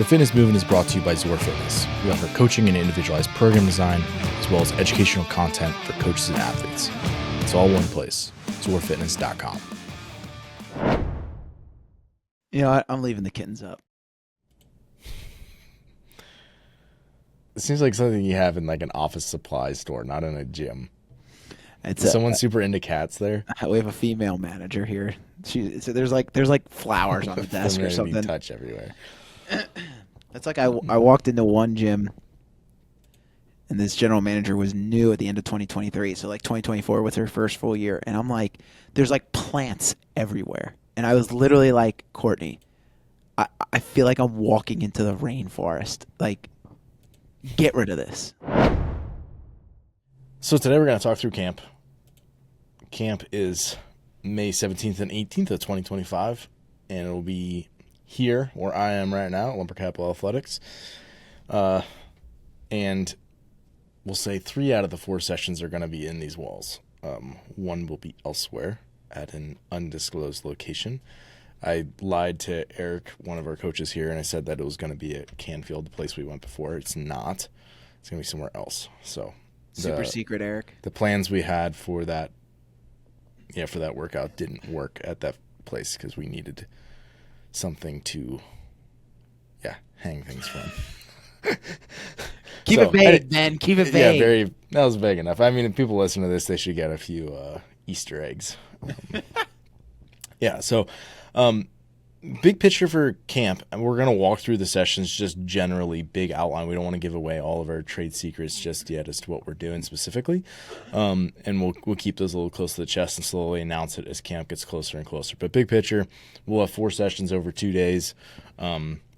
The Fitness Movement is brought to you by ZOAR Fitness. We offer coaching and individualized program design, as well as educational content for coaches and athletes. It's all one place, ZOARFitness.com. You know what? I'm leaving the kittens up. It seems like something you have in like an office supply store, not in a gym. It's Is someone super into cats there? We have a female manager here. There's like flowers on the desk or something. Touch everywhere. It's like I walked into one gym, and this general manager was new at the end of 2023. So like 2024 was her first full year, and I'm like, there's like plants everywhere, and I was literally like, Courtney, I feel like I'm walking into the rainforest. Like, get rid of this. So today we're going to talk through camp. Camp is May 17th and 18th of 2025, and it'll be here where I am right now at Lumber Capital Athletics. And we'll say 3 out of the 4 sessions are going to be in these walls. One will be elsewhere at an undisclosed location. I lied to Eric, one of our coaches here, and I said that it was going to be at Canfield, the place we went before. It's not. It's going to be somewhere else. So Super secret, Eric. The plans we had for that workout didn't work at that place because we needed something to, hang things from. Keep it vague, Ben. Keep it vague. Yeah, that was vague enough. I mean, if people listen to this, they should get a few Easter eggs. So big picture for camp, and we're going to walk through the sessions, just generally big outline. We don't want to give away all of our trade secrets just yet as to what we're doing specifically. And we'll keep those a little close to the chest and slowly announce it as camp gets closer and closer. But big picture, we'll have 4 sessions over 2 days.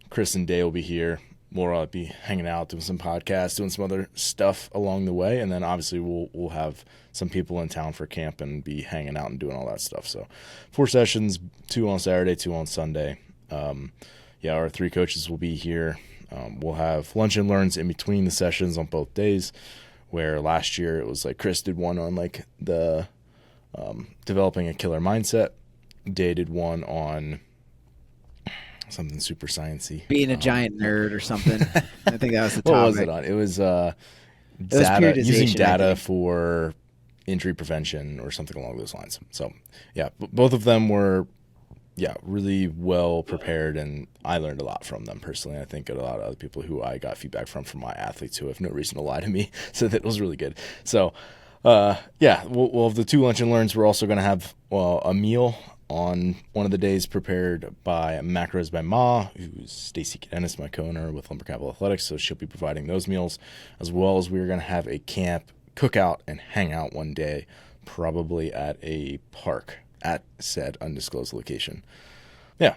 Chris and Day will be here. We'll be hanging out, doing some podcasts, doing some other stuff along the way. And then obviously we'll have some people in town for camp and be hanging out and doing all that stuff. So 4 sessions, 2 on Saturday, 2 on Sunday. Our 3 coaches will be here. We'll have lunch and learns in between the sessions on both days, where last year it was like Chris did one on like the developing a killer mindset. Day did one on something super sciencey. Being a giant nerd or something. I think that was the topic. What was it on? It was data, using data for injury prevention or something along those lines. So, both of them were, really well prepared, and I learned a lot from them personally. I think a lot of other people who I got feedback from my athletes who have no reason to lie to me said that it was really good. So, we'll have the 2 lunch and learns. We're also going to have a meal on one of the days prepared by Macros by Ma, who's Stacy Cadenas, my co-owner with Lumber Capital Athletics. So she'll be providing those meals, as well as we're going to have a camp cookout and hangout one day, probably at a park at said undisclosed location.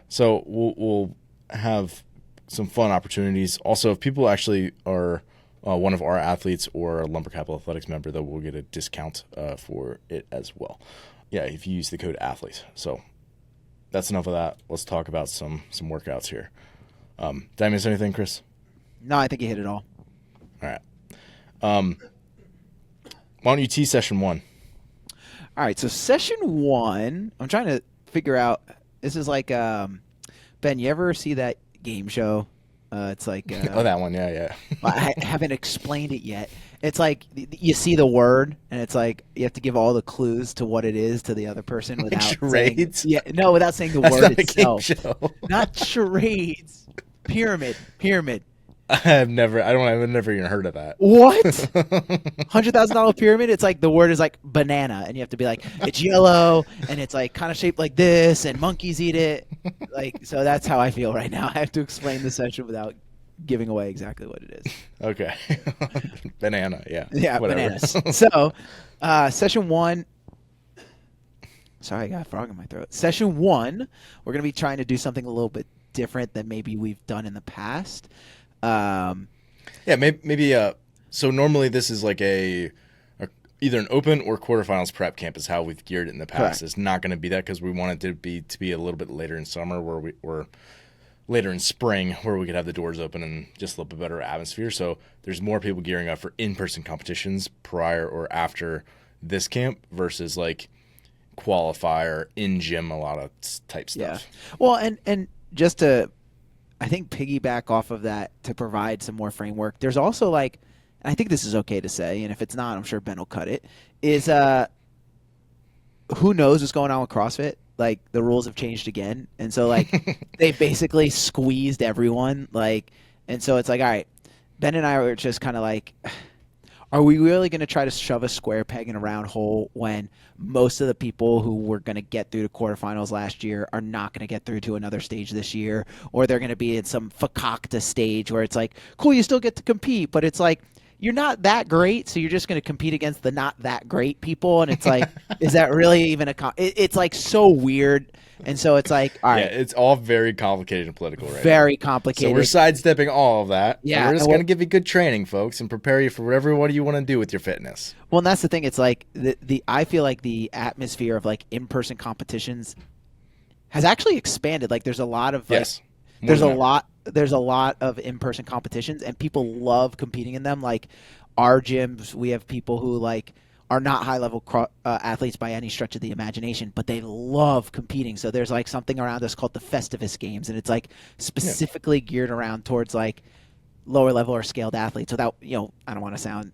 So we'll have some fun opportunities. Also, if people actually are one of our athletes or a Lumber Capital Athletics member, though, we'll get a discount for it as well. If you use the code ATHLETE. So that's enough of that. Let's talk about some workouts here. Did I miss anything, Chris? No, I think you hit it all. All right. Why don't you tease session 1? All right, so session 1, I'm trying to figure out, this is like, Ben, you ever see that game show? It's like... that one, yeah. I haven't explained it yet. It's like you see the word, and it's like you have to give all the clues to what it is to the other person without charades? without saying the That's word not itself. A game show. Not charades. Pyramid. I've never even heard of that. What? $100,000 pyramid? It's like the word is like banana, and you have to be like, it's yellow, and it's like kind of shaped like this, and monkeys eat it. So that's how I feel right now. I have to explain the session without giving away exactly what it is. Okay. Banana, yeah. Yeah, whatever. bananas. So, session 1. Sorry, I got a frog in my throat. Session 1, we're going to be trying to do something a little bit different than maybe we've done in the past. Maybe. So normally this is like either an open or quarterfinals prep camp is how we've geared it in the past. Correct. It's not going to be that because we want it to be a little bit later in summer or later in spring where we could have the doors open and just a little bit better atmosphere. So there's more people gearing up for in-person competitions prior or after this camp versus like qualifier in gym, a lot of type stuff. Yeah. Well, and just to I think piggyback off of that to provide some more framework. There's also like, and I think this is okay to say, and if it's not, I'm sure Ben will cut it. Is who knows what's going on with CrossFit? Like the rules have changed again, and so like they basically squeezed everyone. Like, and so it's like, all right, Ben and I were just kind of like, are we really going to try to shove a square peg in a round hole when most of the people who were going to get through to quarterfinals last year are not going to get through to another stage this year, or they're going to be in some fakakta stage where it's like, cool, you still get to compete, but it's like you're not that great, so you're just going to compete against the not that great people, and it's like, is that really even it's like so weird. And so it's like, all right. Yeah, it's all very complicated and political right Very now. complicated. So we're sidestepping all of that. Yeah. So we're just going to give you good training, folks, and prepare you for whatever you want to do with your fitness. Well, and that's the thing. It's like I feel like the atmosphere of like in-person competitions has actually expanded. Like there's a lot of like, yes. there's a lot of in-person competitions, and people love competing in them. Like our gyms, we have people who like are not high-level athletes by any stretch of the imagination, but they love competing. So there's like something around us called the Festivus Games, and it's like specifically geared around towards like lower-level or scaled athletes. Without, I don't want to sound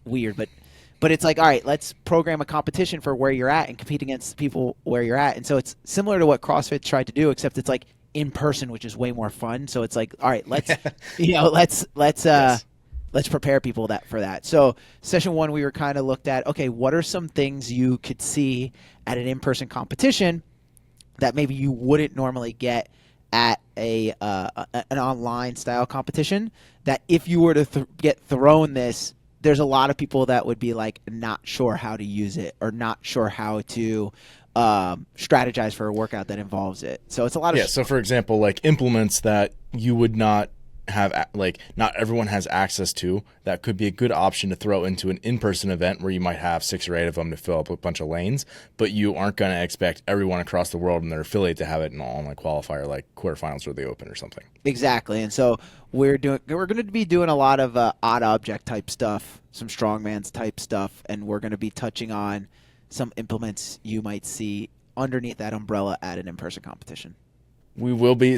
weird, but it's like, all right, let's program a competition for where you're at and compete against people where you're at. And so it's similar to what CrossFit tried to do, except it's like in person, which is way more fun. So it's like, all right, let's let's prepare people for that. So session 1, we were kind of looked at, okay, what are some things you could see at an in-person competition that maybe you wouldn't normally get at an online style competition, that if you were to get thrown this, there's a lot of people that would be like not sure how to use it or not sure how to strategize for a workout that involves it. So it's a lot of So for example, like implements that you would not have, like not everyone has access to, that could be a good option to throw into an in-person event where you might have 6 or 8 of them to fill up a bunch of lanes, but you aren't going to expect everyone across the world and their affiliate to have it in an online qualifier like quarterfinals or the Open or something. Exactly. And so we're going to be doing a lot of odd object type stuff, some strongman's type stuff, and we're going to be touching on some implements you might see underneath that umbrella at an in-person competition. We will be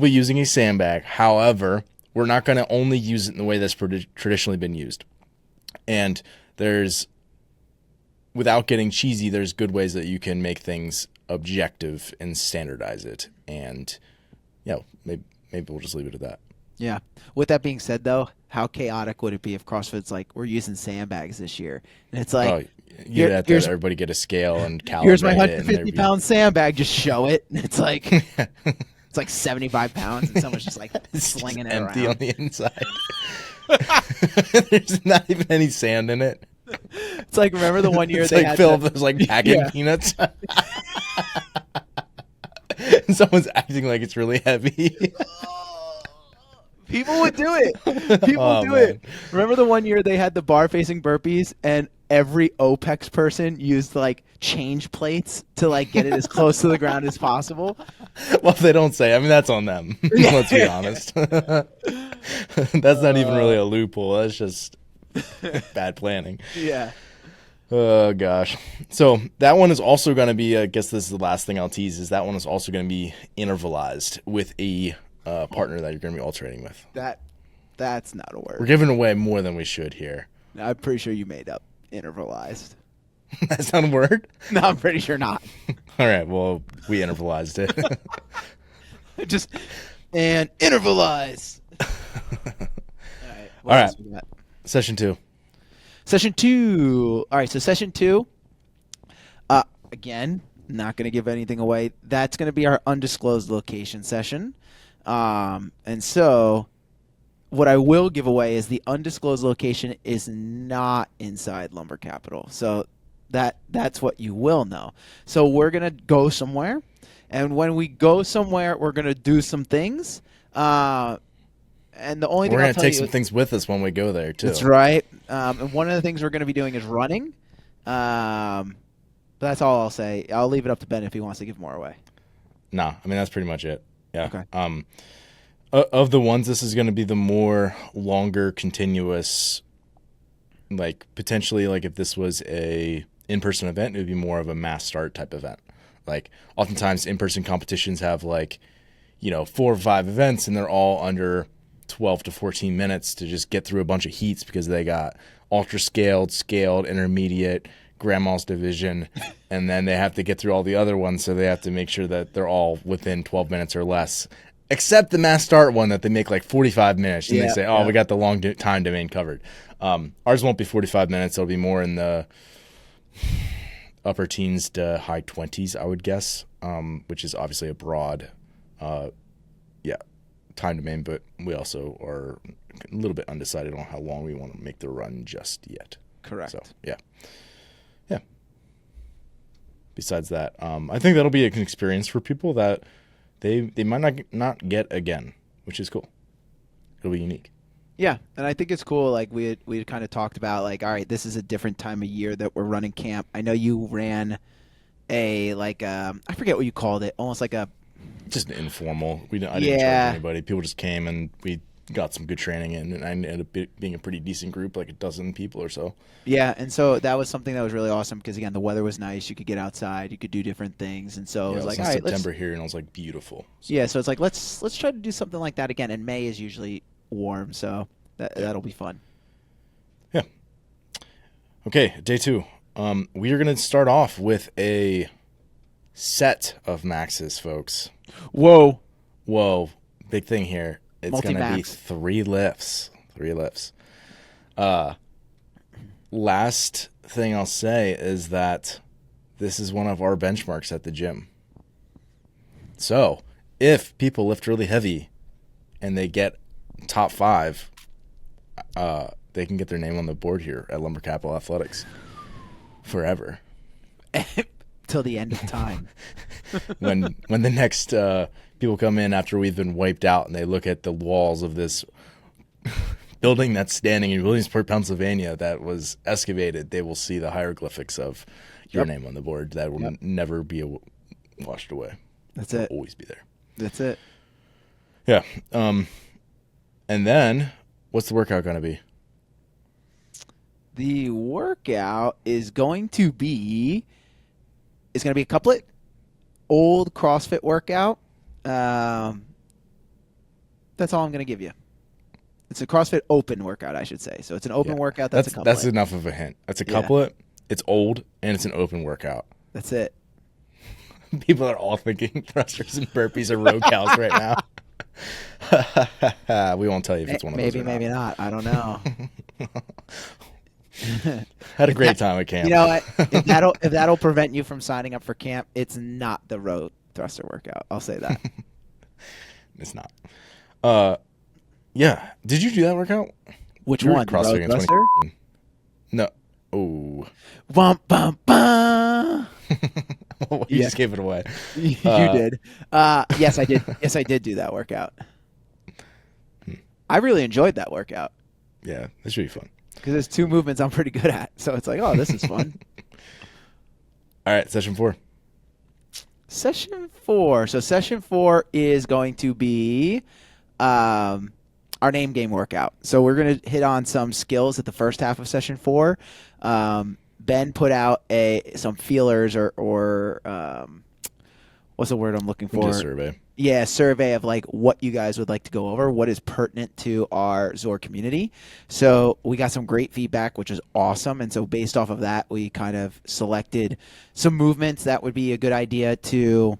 using a sandbag. However, we're not going to only use it in the way that's traditionally been used. And without getting cheesy, there's good ways that you can make things objective and standardize it. And, maybe we'll just leave it at that. Yeah. With that being said, though, how chaotic would it be if CrossFit's like, we're using sandbags this year? And it's like, you'd have to have everybody get a scale and calibrate. Here's my 150-pound sandbag. Just show it. And it's like it's like 75 pounds, and someone's just like slinging it empty around. On the inside. There's not even any sand in it. It's like, remember the one year it's they like had filled with like packing peanuts. And someone's acting like it's really heavy. People would do it. People do it. Remember the one year they had the bar facing burpees, and every OPEX person used like change plates to like get it as close to the ground as possible? Well, if they don't say, I mean, that's on them. Let's be honest. That's not even really a loophole. That's just bad planning. Yeah. Oh, gosh. So that one is also going to be, I guess this is the last thing I'll tease, is that one is also going to be intervalized with a partner that you're going to be alternating with. That's not a word. We're giving away more than we should here. I'm pretty sure you made up intervalized. That's not a word? No, I'm pretty sure not. All right, well, we intervalized it. And intervalize. All right. Session 2. Session 2. All right, so session 2, again, not going to give anything away. That's going to be our undisclosed location session. And so what I will give away is the undisclosed location is not inside Lumber Capital. So that's what you will know. So we're going to go somewhere. And when we go somewhere, we're going to do some things. And the only thing we're going to take some things with us when we go there, too. That's right. And one of the things we're going to be doing is running. But that's all I'll say. I'll leave it up to Ben if he wants to give more away. Nah, I mean, that's pretty much it. Yeah. Okay. Of the ones, this is going to be the more longer, continuous, like potentially like if this was a in-person event, it would be more of a mass start type event. Like oftentimes in-person competitions have like, 4 or 5 events, and they're all under 12 to 14 minutes to just get through a bunch of heats because they got ultra scaled, intermediate, grandma's division, and then they have to get through all the other ones, so they have to make sure that they're all within 12 minutes or less, except the mass start one that they make like 45 minutes, and they say, we got the long time domain covered. Ours won't be 45 minutes. It'll be more in the upper teens to high 20s, I would guess, which is obviously a broad time domain, but we also are a little bit undecided on how long we want to make the run just yet. Correct. So, yeah. Besides that, I think that'll be an experience for people that they might not get again, which is cool. It'll be unique. Yeah, and I think it's cool. Like we had kind of talked about, like, all right, this is a different time of year that we're running camp. I know you ran I forget what you called it, almost like a just an informal. I didn't charge anybody. People just came and we got some good training in, and I ended up being a pretty decent group, like a dozen people or so. Yeah, and so that was something that was really awesome because, again, the weather was nice. You could get outside. You could do different things. And so it was like, all right, September here, and it was like beautiful. So. Yeah, so it's like, let's try to do something like that again. And May is usually warm, so that'll be fun. Yeah. Okay, day 2. We are going to start off with a set of maxes, folks. Whoa. Big thing here. It's going to be 3 lifts. 3 lifts. Last thing I'll say is that this is one of our benchmarks at the gym. So if people lift really heavy and they get top 5, they can get their name on the board here at Lumber Capital Athletics forever. Till the end of time. when the next people come in after we've been wiped out and they look at the walls of this building that's standing in Williamsport, Pennsylvania that was excavated, they will see the hieroglyphics of your name on the board that will never be washed away. That's it. Will always be there. That's it. Yeah. And then what's the workout going to be? The workout is going to be a couplet, old CrossFit workout. That's all I'm going to give you. It's a CrossFit open workout, I should say. So it's an open workout. That's a couplet. That's enough of a hint. That's a couplet. It's old, and it's an open workout. That's it. People are all thinking thrusters and burpees are road cows right now. We won't tell you if it's one of those or not. Maybe not. I don't know. Had a great time at camp. You know what? If that'll prevent you from signing up for camp, it's not the road thruster workout. I'll say that. It's not. Yeah. Did you do that workout? Which one? CrossFit in 2018? No. Oh. Bum bum bum. You just gave it away. You did. Yes, I did. Yes, I did do that workout. I really enjoyed that workout. Yeah, that should be fun. Because there's 2 movements I'm pretty good at. So it's like, oh, this is fun. All right, session 4. Session 4. So session 4 is going to be our name game workout. So we're going to hit on some skills at the first half of session 4. Ben put out some feelers or what's the word I'm looking for? Just survey. Yeah, survey of like what you guys would like to go over, what is pertinent to our ZOAR community. So we got some great feedback, which is awesome. And so based off of that, we kind of selected some movements that would be a good idea to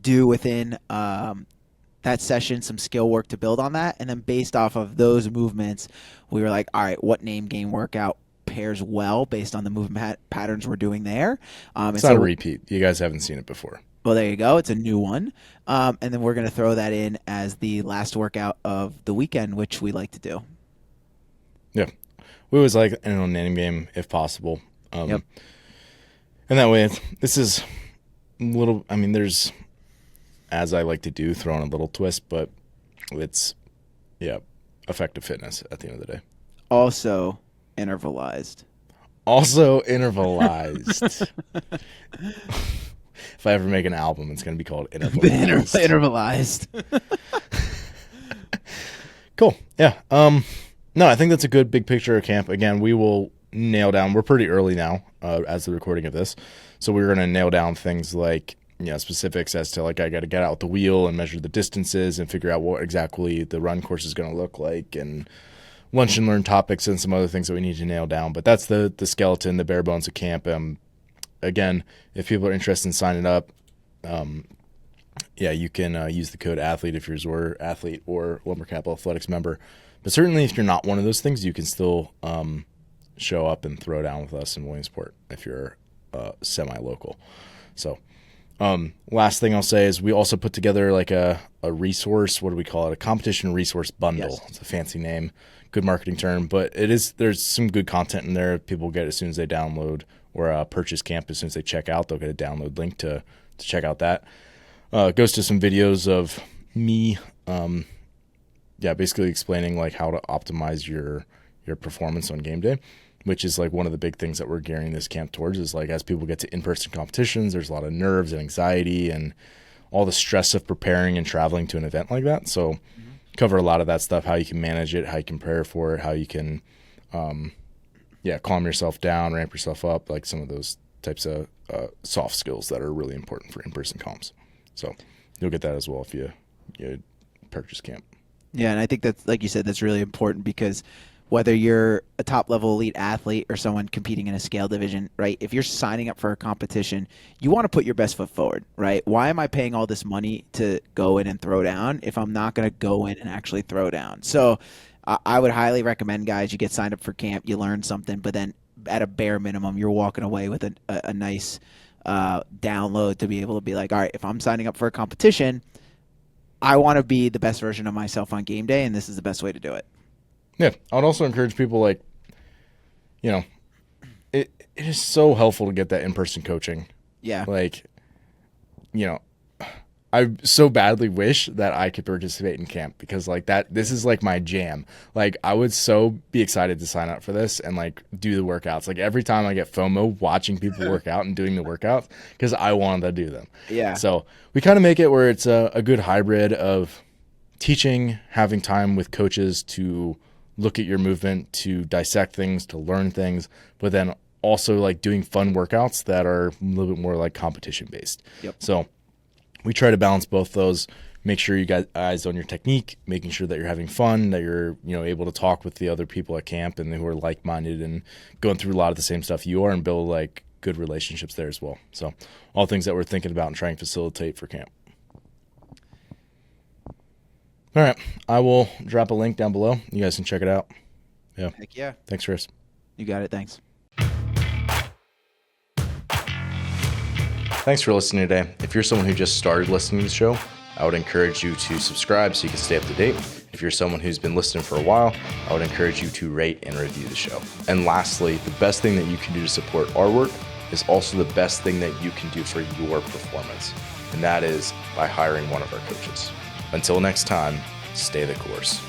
do within that session, some skill work to build on that. And then based off of those movements, we were like, all right, what name game workout pairs well based on the movement patterns we're doing there. It's not a repeat. You guys haven't seen it before. Well, there you go. It's a new one. And then we're going to throw that in as the last workout of the weekend, which we like to do. Yeah. We always like an name game if possible. Yep. And that way, this is a little, there's, as I like to do, throw in a little twist, but it's, effective fitness at the end of the day. Also intervalized. If I ever make an album, it's going to be called Intervalized. Intervalized. Cool. Yeah. No, I think that's a good big picture of camp. Again, we will nail down. We're pretty early now as the recording of this. So we're going to nail down things like specifics as to like I got to get out the wheel and measure the distances and figure out what exactly the run course is going to look like, and lunch and learn topics and some other things that we need to nail down. But that's the skeleton, the bare bones of camp. Again, if people are interested in signing up, you can use the code athlete if you're a ZOAR athlete or Lumber Capital Athletics member. But certainly if you're not one of those things, you can still show up and throw down with us in Williamsport if you're semi-local. So last thing I'll say is we also put together like a resource, what do we call it? A competition resource bundle. Yes. It's a fancy name, good marketing term, but there's some good content in there. People get it as soon as they download or purchase camp. As soon as they check out, they'll get a download link to check out that. It goes to some videos of me, basically explaining like how to optimize your performance on game day, which is like one of the big things that we're gearing this camp towards. Is like as people get to in-person competitions, there's a lot of nerves and anxiety and all the stress of preparing and traveling to an event like that. So cover a lot of that stuff, how you can manage it, how you can prepare for it, how you can calm yourself down, ramp yourself up, like some of those types of soft skills that are really important for in-person comps. So you'll get that as well if you purchase camp. Yeah, and I think that's, like you said, that's really important, because whether you're a top-level elite athlete or someone competing in a scale division, right, if you're signing up for a competition, you want to put your best foot forward, right? Why am I paying all this money to go in and throw down if I'm not going to go in and actually throw down? So I would highly recommend, guys, you get signed up for camp, you learn something, but then at a bare minimum, you're walking away with a nice download to be able to be like, all right, if I'm signing up for a competition, I want to be the best version of myself on game day, and this is the best way to do it. Yeah, I would also encourage people, like, it is so helpful to get that in-person coaching. Yeah. Like, I so badly wish that I could participate in camp, because like this is like my jam. Like I would so be excited to sign up for this and like do the workouts. Like every time I get FOMO watching people work out and doing the workouts because I wanted to do them. Yeah. So we kind of make it where it's a good hybrid of teaching, having time with coaches to look at your movement, to dissect things, to learn things, but then also like doing fun workouts that are a little bit more like competition based. Yep. So we try to balance both those, make sure you got eyes on your technique, making sure that you're having fun, that you're able to talk with the other people at camp and who are like-minded and going through a lot of the same stuff you are, and build like good relationships there as well. So all things that we're thinking about and trying to facilitate for camp. All right, I will drop a link down below. You guys can check it out. Yeah. Heck yeah. Thanks, Chris. You got it. Thanks. Thanks for listening today. If you're someone who just started listening to the show, I would encourage you to subscribe so you can stay up to date. If you're someone who's been listening for a while, I would encourage you to rate and review the show. And lastly, the best thing that you can do to support our work is also the best thing that you can do for your performance. And that is by hiring one of our coaches. Until next time, stay the course.